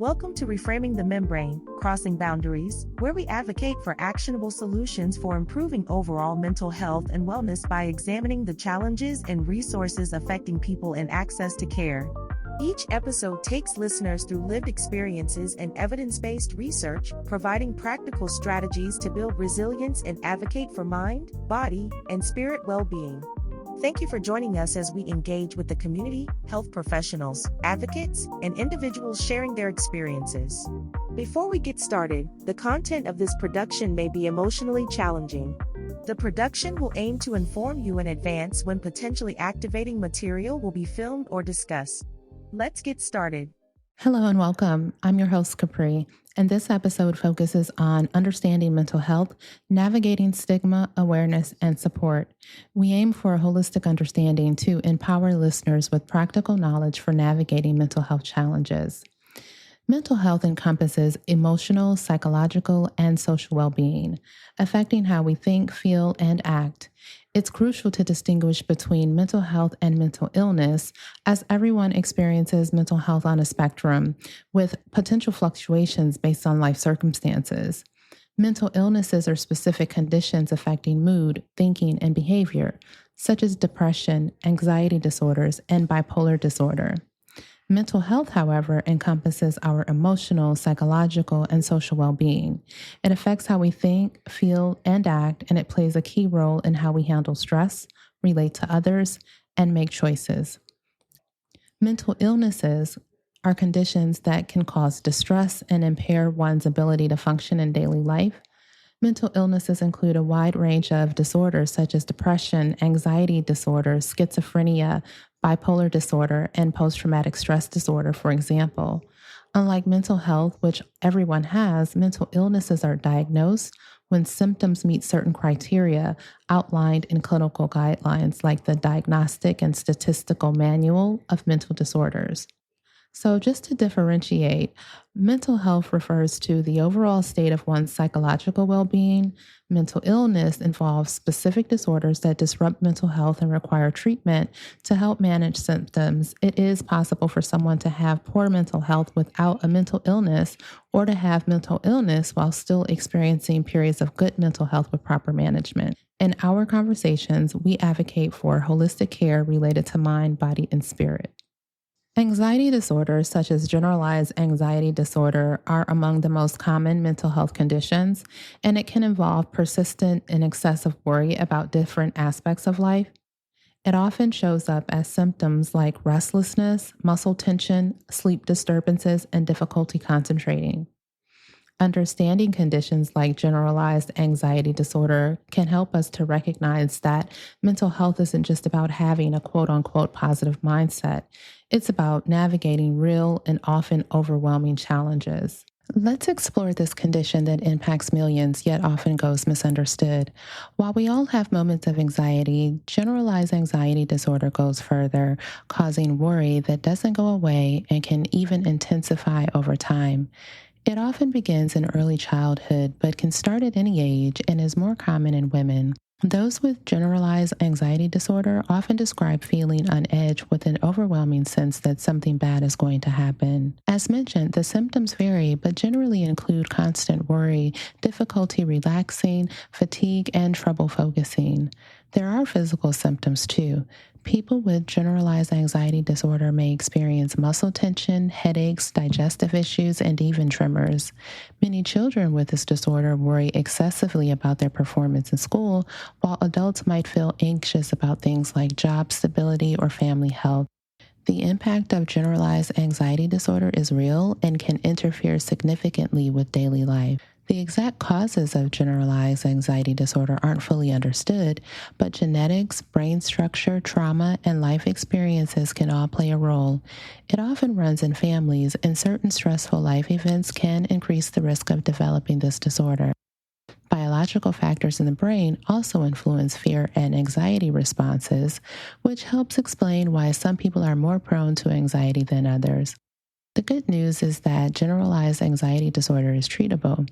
Welcome to Reframing the Membrane, Crossing Boundaries, where we advocate for actionable solutions for improving overall mental health and wellness by examining the challenges and resources affecting people and access to care. Each episode takes listeners through lived experiences and evidence-based research, providing practical strategies to build resilience and advocate for mind, body, and spirit well-being. Thank you for joining us as we engage with the community, health professionals, advocates, and individuals sharing their experiences. Before we get started, the content of this production may be emotionally challenging. The production will aim to inform you in advance when potentially activating material will be filmed or discussed. Let's get started. Hello and welcome. I'm your host, Capri, and this episode focuses on understanding mental health, navigating stigma, awareness, and support. We aim for a holistic understanding to empower listeners with practical knowledge for navigating mental health challenges. Mental health encompasses emotional, psychological, and social well-being, affecting how we think, feel, and act. It's crucial to distinguish between mental health and mental illness, as everyone experiences mental health on a spectrum, with potential fluctuations based on life circumstances. Mental illnesses are specific conditions affecting mood, thinking, and behavior, such as depression, anxiety disorders, and bipolar disorder. Mental health, however, encompasses our emotional, psychological, and social well-being. It affects how we think, feel, and act, and it plays a key role in how we handle stress, relate to others, and make choices. Mental illnesses are conditions that can cause distress and impair one's ability to function in daily life. Mental illnesses include a wide range of disorders such as depression, anxiety disorders, schizophrenia, bipolar disorder, and post-traumatic stress disorder, for example. Unlike mental health, which everyone has, mental illnesses are diagnosed when symptoms meet certain criteria outlined in clinical guidelines like the Diagnostic and Statistical Manual of Mental Disorders. So just to differentiate, mental health refers to the overall state of one's psychological well-being. Mental illness involves specific disorders that disrupt mental health and require treatment to help manage symptoms. It is possible for someone to have poor mental health without a mental illness, or to have mental illness while still experiencing periods of good mental health with proper management. In our conversations, we advocate for holistic care related to mind, body, and spirit. Anxiety disorders, such as generalized anxiety disorder, are among the most common mental health conditions, and it can involve persistent and excessive worry about different aspects of life. It often shows up as symptoms like restlessness, muscle tension, sleep disturbances, and difficulty concentrating. Understanding conditions like generalized anxiety disorder can help us to recognize that mental health isn't just about having a quote-unquote positive mindset. It's about navigating real and often overwhelming challenges. Let's explore this condition that impacts millions, yet often goes misunderstood. While we all have moments of anxiety, generalized anxiety disorder goes further, causing worry that doesn't go away and can even intensify over time. It often begins in early childhood, but can start at any age and is more common in women. Those with generalized anxiety disorder often describe feeling on edge with an overwhelming sense that something bad is going to happen. As mentioned, the symptoms vary, but generally include constant worry, difficulty relaxing, fatigue, and trouble focusing. There are physical symptoms too. People with generalized anxiety disorder may experience muscle tension, headaches, digestive issues, and even tremors. Many children with this disorder worry excessively about their performance in school, while adults might feel anxious about things like job stability or family health. The impact of generalized anxiety disorder is real and can interfere significantly with daily life. The exact causes of generalized anxiety disorder aren't fully understood, but genetics, brain structure, trauma, and life experiences can all play a role. It often runs in families, and certain stressful life events can increase the risk of developing this disorder. Biological factors in the brain also influence fear and anxiety responses, which helps explain why some people are more prone to anxiety than others. The good news is that generalized anxiety disorder is treatable.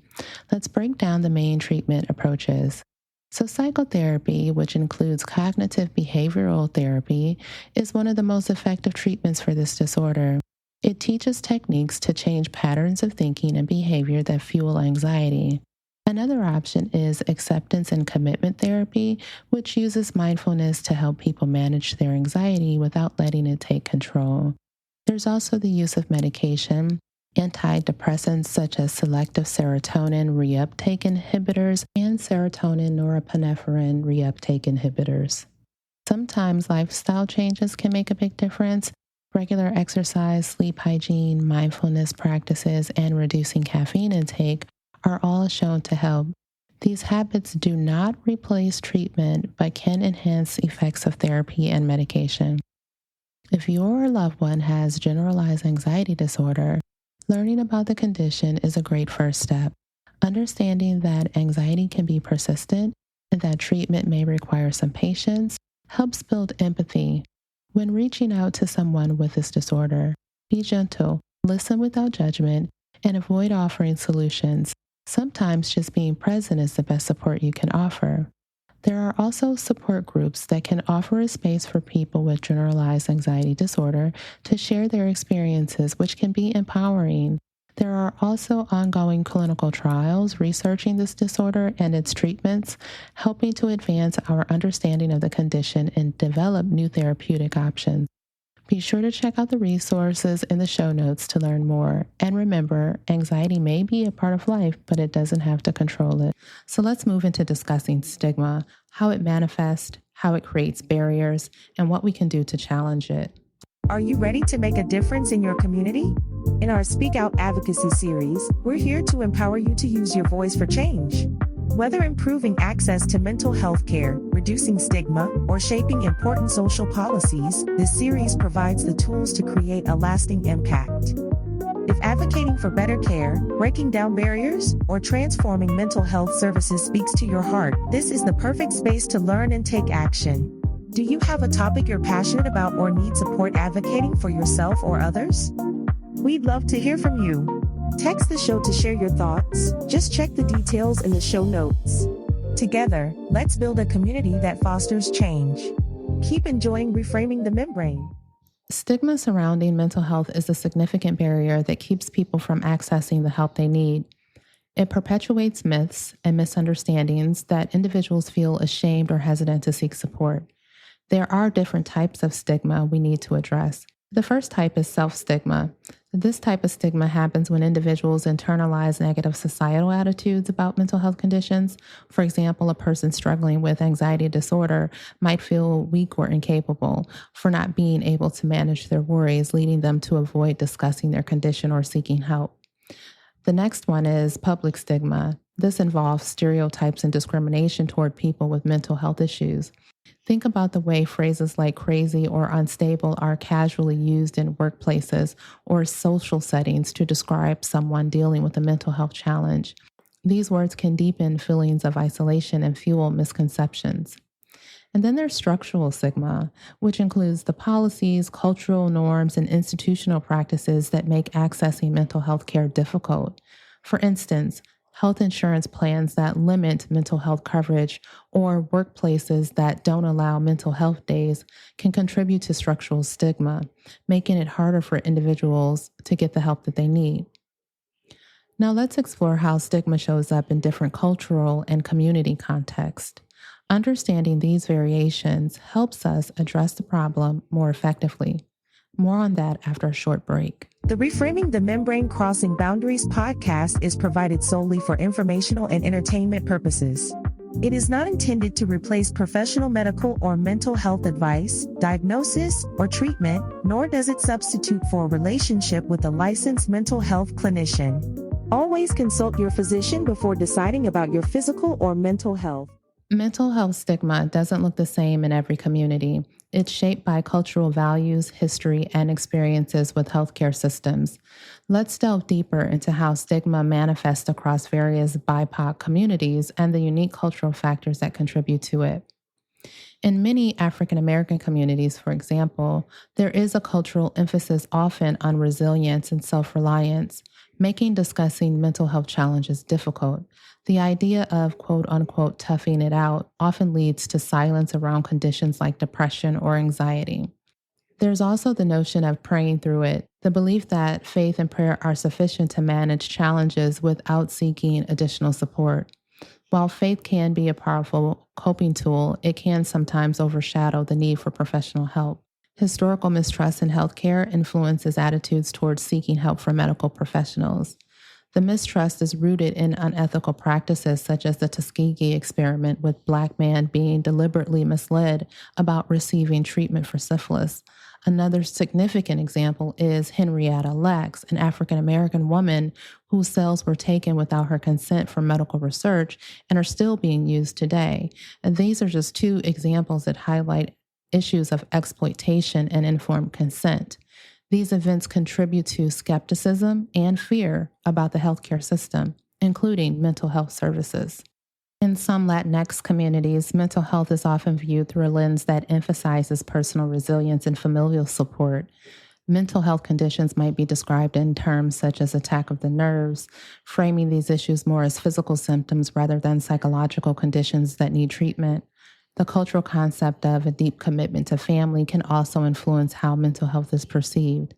Let's break down the main treatment approaches. So psychotherapy, which includes cognitive behavioral therapy, is one of the most effective treatments for this disorder. It teaches techniques to change patterns of thinking and behavior that fuel anxiety. Another option is acceptance and commitment therapy, which uses mindfulness to help people manage their anxiety without letting it take control. There's also the use of medication. Antidepressants such as selective serotonin reuptake inhibitors and serotonin norepinephrine reuptake inhibitors. Sometimes lifestyle changes can make a big difference. Regular exercise, sleep hygiene, mindfulness practices, and reducing caffeine intake are all shown to help. These habits do not replace treatment, but can enhance effects of therapy and medication. If your loved one has generalized anxiety disorder, learning about the condition is a great first step. Understanding that anxiety can be persistent and that treatment may require some patience helps build empathy. When reaching out to someone with this disorder, be gentle, listen without judgment, and avoid offering solutions. Sometimes just being present is the best support you can offer. There are also support groups that can offer a space for people with generalized anxiety disorder to share their experiences, which can be empowering. There are also ongoing clinical trials researching this disorder and its treatments, helping to advance our understanding of the condition and develop new therapeutic options. Be sure to check out the resources in the show notes to learn more. And remember, anxiety may be a part of life, but it doesn't have to control it. So let's move into discussing stigma, how it manifests, how it creates barriers, and what we can do to challenge it. Are you ready to make a difference in your community? In our Speak Out Advocacy series, we're here to empower you to use your voice for change. Whether improving access to mental health care, reducing stigma, or shaping important social policies, this series provides the tools to create a lasting impact. If advocating for better care, breaking down barriers, or transforming mental health services speaks to your heart, this is the perfect space to learn and take action. Do you have a topic you're passionate about or need support advocating for yourself or others? We'd love to hear from you. Text the show to share your thoughts. Just check the details in the show notes. Together, let's build a community that fosters change. Keep enjoying Reframing the Membrane. Stigma surrounding mental health is a significant barrier that keeps people from accessing the help they need. It perpetuates myths and misunderstandings that individuals feel ashamed or hesitant to seek support. There are different types of stigma we need to address. The first type is self-stigma. This type of stigma happens when individuals internalize negative societal attitudes about mental health conditions. For example, a person struggling with anxiety disorder might feel weak or incapable for not being able to manage their worries, leading them to avoid discussing their condition or seeking help. The next one is public stigma. This involves stereotypes and discrimination toward people with mental health issues. Think about the way phrases like crazy or unstable are casually used in workplaces or social settings to describe someone dealing with a mental health challenge. These words can deepen feelings of isolation and fuel misconceptions. And then there's structural stigma, which includes the policies, cultural norms, and institutional practices that make accessing mental health care difficult. For instance, health insurance plans that limit mental health coverage or workplaces that don't allow mental health days can contribute to structural stigma, making it harder for individuals to get the help that they need. Now let's explore how stigma shows up in different cultural and community contexts. Understanding these variations helps us address the problem more effectively. More on that after a short break. The Reframing the Membrane Crossing Boundaries podcast is provided solely for informational and entertainment purposes. It is not intended to replace professional medical or mental health advice, diagnosis, or treatment, nor does it substitute for a relationship with a licensed mental health clinician. Always consult your physician before deciding about your physical or mental health. Mental health stigma doesn't look the same in every community. It's shaped by cultural values, history, and experiences with healthcare systems. Let's delve deeper into how stigma manifests across various BIPOC communities and the unique cultural factors that contribute to it. In many African American communities, for example, there is a cultural emphasis often on resilience and self-reliance, making discussing mental health challenges difficult. The idea of quote unquote toughing it out often leads to silence around conditions like depression or anxiety. There's also the notion of praying through it, the belief that faith and prayer are sufficient to manage challenges without seeking additional support. While faith can be a powerful coping tool, it can sometimes overshadow the need for professional help. Historical mistrust in healthcare influences attitudes towards seeking help from medical professionals. The mistrust is rooted in unethical practices such as the Tuskegee experiment, with Black men being deliberately misled about receiving treatment for syphilis. Another significant example is Henrietta Lacks, an African American woman whose cells were taken without her consent for medical research and are still being used today. And these are just two examples that highlight issues of exploitation and informed consent. These events contribute to skepticism and fear about the healthcare system, including mental health services. In some Latinx communities, mental health is often viewed through a lens that emphasizes personal resilience and familial support. Mental health conditions might be described in terms such as attack of the nerves, framing these issues more as physical symptoms rather than psychological conditions that need treatment. The cultural concept of a deep commitment to family can also influence how mental health is perceived.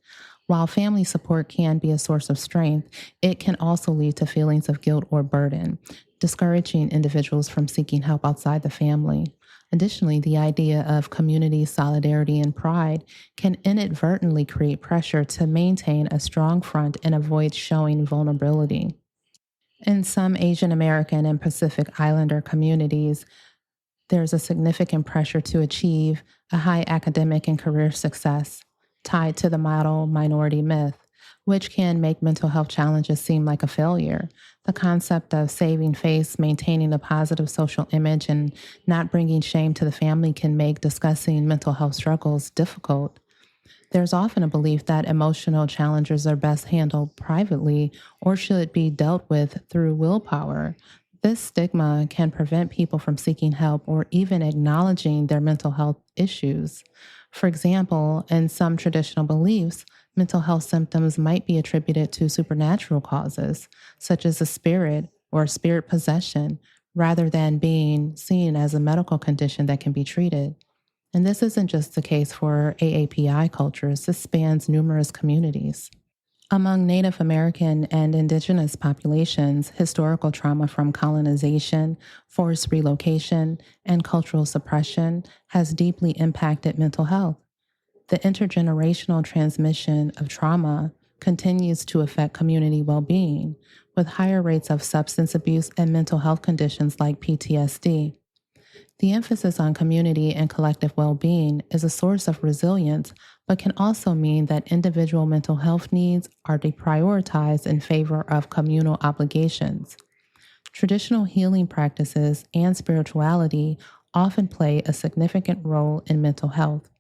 While family support can be a source of strength, it can also lead to feelings of guilt or burden, discouraging individuals from seeking help outside the family. Additionally, the idea of community solidarity and pride can inadvertently create pressure to maintain a strong front and avoid showing vulnerability. In some Asian American and Pacific Islander communities, there's a significant pressure to achieve a high academic and career success tied to the model minority myth, which can make mental health challenges seem like a failure. The concept of saving face, maintaining a positive social image, and not bringing shame to the family can make discussing mental health struggles difficult. There's often a belief that emotional challenges are best handled privately or should be dealt with through willpower. This stigma can prevent people from seeking help or even acknowledging their mental health issues. For example, in some traditional beliefs, mental health symptoms might be attributed to supernatural causes, such as a spirit or spirit possession, rather than being seen as a medical condition that can be treated. And this isn't just the case for AAPI cultures, this spans numerous communities. Among Native American and Indigenous populations, historical trauma from colonization, forced relocation, and cultural suppression has deeply impacted mental health. The intergenerational transmission of trauma continues to affect community well-being, with higher rates of substance abuse and mental health conditions like PTSD. The emphasis on community and collective well-being is a source of resilience, but can also mean that individual mental health needs are deprioritized in favor of communal obligations. Traditional healing practices and spirituality often play a significant role in mental health,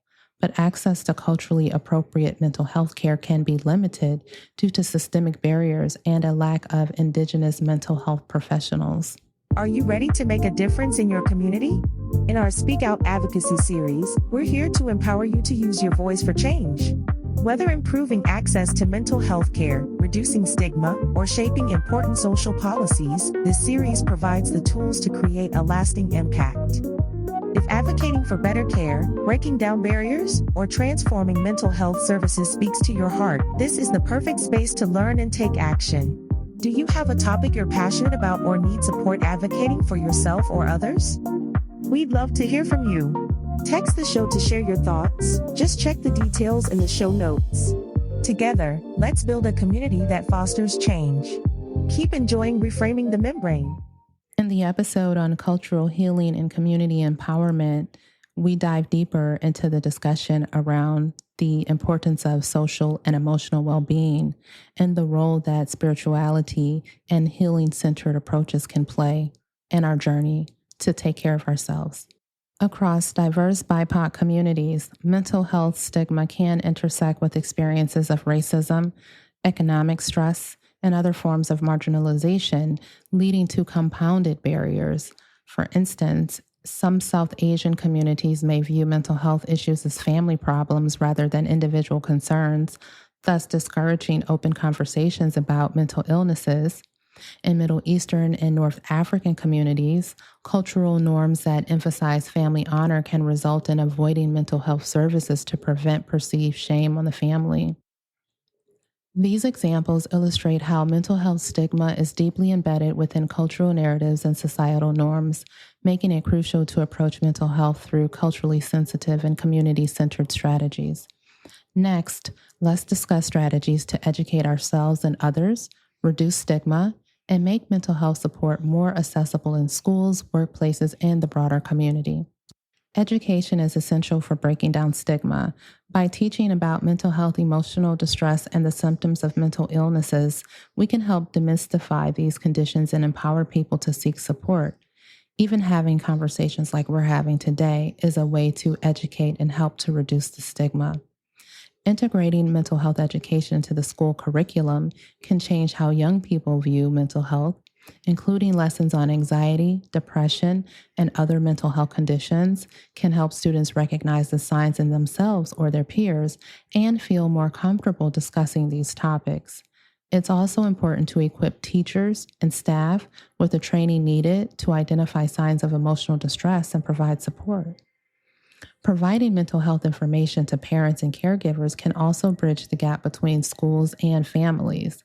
but access to culturally appropriate mental health care can be limited due to systemic barriers and a lack of Indigenous mental health professionals. Are you ready to make a difference in your community? In our Speak Out Advocacy series, we're here to empower you to use your voice for change. Whether improving access to mental health care, reducing stigma, or shaping important social policies, this series provides the tools to create a lasting impact. If advocating for better care, breaking down barriers, or transforming mental health services speaks to your heart, this is the perfect space to learn and take action. Do you have a topic you're passionate about or need support advocating for yourself or others? We'd love to hear from you. Text the show to share your thoughts. Just check the details in the show notes. Together, let's build a community that fosters change. Keep enjoying Reframing the Membrane. In the episode on cultural healing and community empowerment, we dive deeper into the discussion around the importance of social and emotional well-being and the role that spirituality and healing-centered approaches can play in our journey to take care of ourselves. Across diverse BIPOC communities, mental health stigma can intersect with experiences of racism, economic stress, and other forms of marginalization, leading to compounded barriers. For instance, some South Asian communities may view mental health issues as family problems rather than individual concerns, thus discouraging open conversations about mental illnesses. In Middle Eastern and North African communities, cultural norms that emphasize family honor can result in avoiding mental health services to prevent perceived shame on the family. These examples illustrate how mental health stigma is deeply embedded within cultural narratives and societal norms, making it crucial to approach mental health through culturally sensitive and community-centered strategies. Next, let's discuss strategies to educate ourselves and others, reduce stigma, and make mental health support more accessible in schools, workplaces, and the broader community. Education is essential for breaking down stigma. By teaching about mental health, emotional distress, and the symptoms of mental illnesses, we can help demystify these conditions and empower people to seek support. Even having conversations like we're having today is a way to educate and help to reduce the stigma. Integrating mental health education into the school curriculum can change how young people view mental health, including lessons on anxiety, depression, and other mental health conditions can help students recognize the signs in themselves or their peers and feel more comfortable discussing these topics. It's also important to equip teachers and staff with the training needed to identify signs of emotional distress and provide support. Providing mental health information to parents and caregivers can also bridge the gap between schools and families,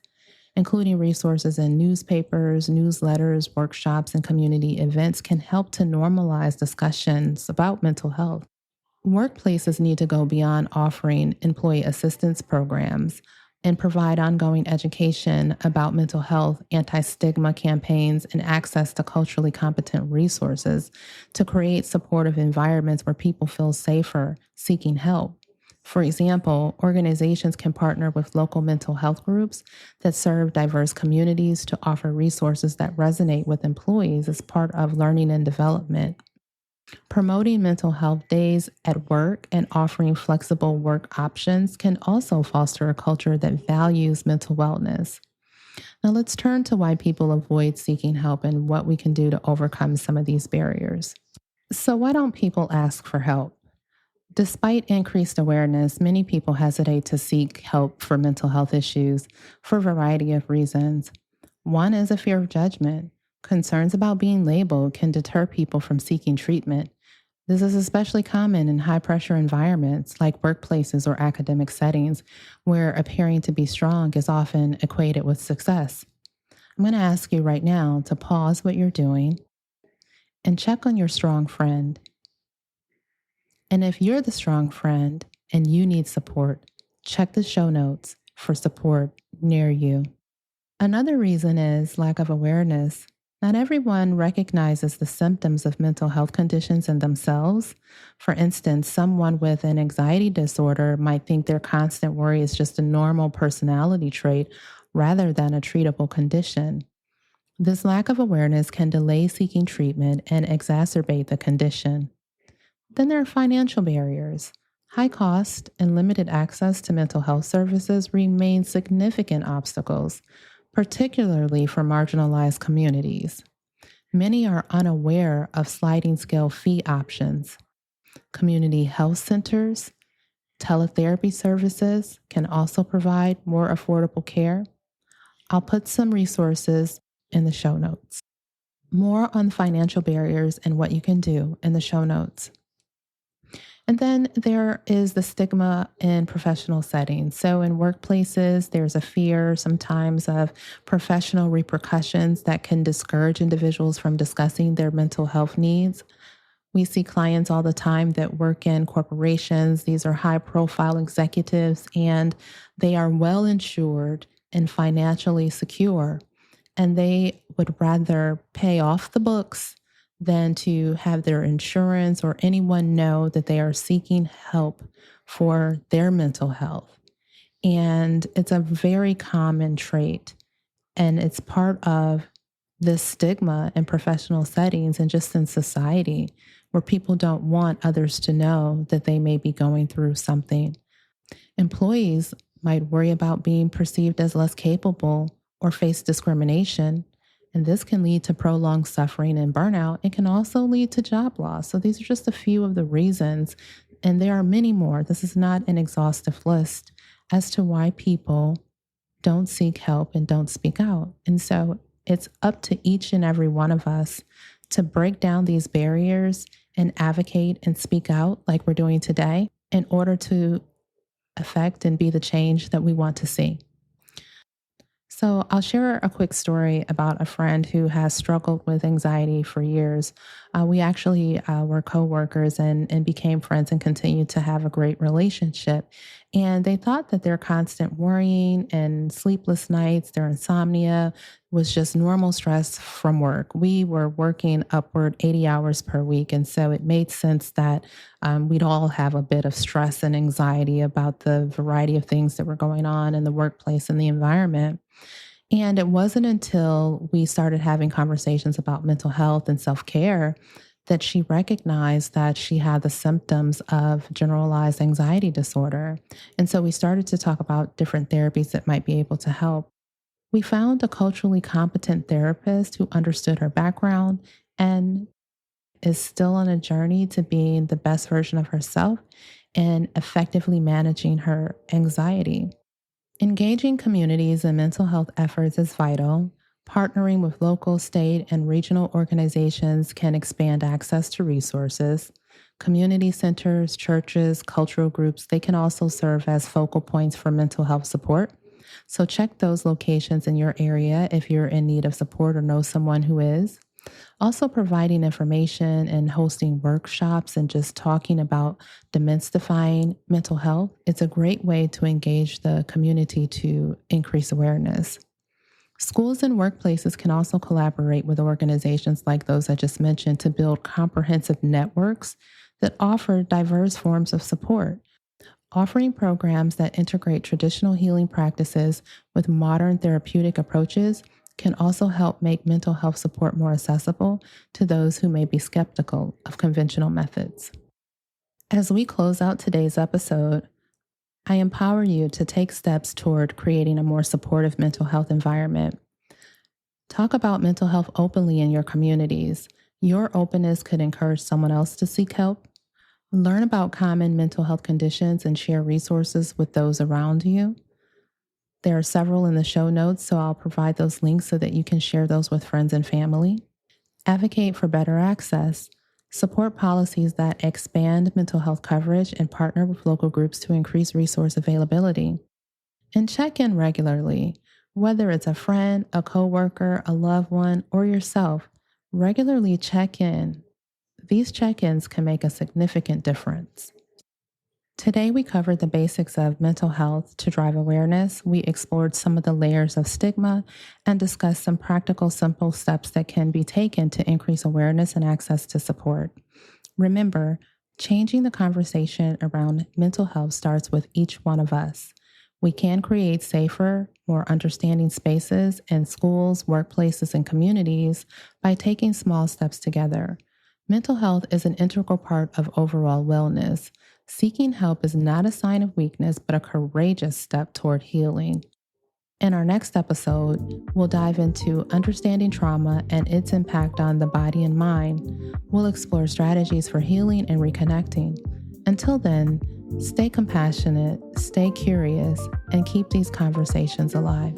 including resources in newspapers, newsletters, workshops, and community events can help to normalize discussions about mental health. Workplaces need to go beyond offering employee assistance programs and provide ongoing education about mental health, anti-stigma campaigns, and access to culturally competent resources to create supportive environments where people feel safer seeking help. For example, organizations can partner with local mental health groups that serve diverse communities to offer resources that resonate with employees as part of learning and development. Promoting mental health days at work and offering flexible work options can also foster a culture that values mental wellness. Now, let's turn to why people avoid seeking help and what we can do to overcome some of these barriers. So, why don't people ask for help? Despite increased awareness, many people hesitate to seek help for mental health issues for a variety of reasons. One is a fear of judgment. Concerns about being labeled can deter people from seeking treatment. This is especially common in high-pressure environments like workplaces or academic settings, where appearing to be strong is often equated with success. I'm going to ask you right now to pause what you're doing and check on your strong friend. And if you're the strong friend and you need support, check the show notes for support near you. Another reason is lack of awareness. Not everyone recognizes the symptoms of mental health conditions in themselves. For instance, someone with an anxiety disorder might think their constant worry is just a normal personality trait rather than a treatable condition. This lack of awareness can delay seeking treatment and exacerbate the condition. Then there are financial barriers. High cost and limited access to mental health services remain significant obstacles, particularly for marginalized communities. Many are unaware of sliding scale fee options. Community health centers, teletherapy services can also provide more affordable care. I'll put some resources in the show notes. More on financial barriers and what you can do in the show notes. And then there is the stigma in professional settings. So in workplaces, there's a fear sometimes of professional repercussions that can discourage individuals from discussing their mental health needs. We see clients all the time that work in corporations. These are high profile executives and they are well insured and financially secure. And they would rather pay off the books than to have their insurance or anyone know that they are seeking help for their mental health. And it's a very common trait. And it's part of this stigma in professional settings and just in society where people don't want others to know that they may be going through something. Employees might worry about being perceived as less capable or face discrimination. And this can lead to prolonged suffering and burnout. It can also lead to job loss. So these are just a few of the reasons, and there are many more. This is not an exhaustive list as to why people don't seek help and don't speak out. And so It's up to each and every one of us to break down these barriers and advocate and speak out like we're doing today in order to affect and be the change that we want to see. So, I'll share a quick story about a friend who has struggled with anxiety for years. We actually were coworkers and became friends and continued to have a great relationship. And they thought that their constant worrying and sleepless nights, their insomnia, was just normal stress from work. We were working upward 80 hours per week. And so it made sense that we'd all have a bit of stress and anxiety about the variety of things that were going on in the workplace and the environment. And it wasn't until we started having conversations about mental health and self care that she recognized that she had the symptoms of generalized anxiety disorder. And so we started to talk about different therapies that might be able to help. We found a culturally competent therapist who understood her background and is still on a journey to being the best version of herself and effectively managing her anxiety. Engaging communities in mental health efforts is vital. Partnering with local, state, and regional organizations can expand access to resources. Community centers, churches, cultural groups, they can also serve as focal points for mental health support. So check those locations in your area if you're in need of support or know someone who is. Also, providing information and hosting workshops and just talking about demystifying mental health, it's a great way to engage the community to increase awareness. Schools and workplaces can also collaborate with organizations like those I just mentioned to build comprehensive networks that offer diverse forms of support. Offering programs that integrate traditional healing practices with modern therapeutic approaches can also help make mental health support more accessible to those who may be skeptical of conventional methods. As we close out today's episode, I empower you to take steps toward creating a more supportive mental health environment. Talk about mental health openly in your communities. Your openness could encourage someone else to seek help. Learn about common mental health conditions and share resources with those around you. There are several in the show notes, so I'll provide those links so that you can share those with friends and family. Advocate for better access. Support policies that expand mental health coverage and partner with local groups to increase resource availability. And check in regularly, whether it's a friend, a coworker, a loved one, or yourself. Regularly check in. These check-ins can make a significant difference. Today, we covered the basics of mental health to drive awareness. We explored some of the layers of stigma and discussed some practical, simple steps that can be taken to increase awareness and access to support. Remember, changing the conversation around mental health starts with each one of us. We can create safer, more understanding spaces in schools, workplaces, and communities by taking small steps together. Mental health is an integral part of overall wellness. Seeking help is not a sign of weakness, but a courageous step toward healing. In our next episode, we'll dive into understanding trauma and its impact on the body and mind. We'll explore strategies for healing and reconnecting. Until then, stay compassionate, stay curious, and keep these conversations alive.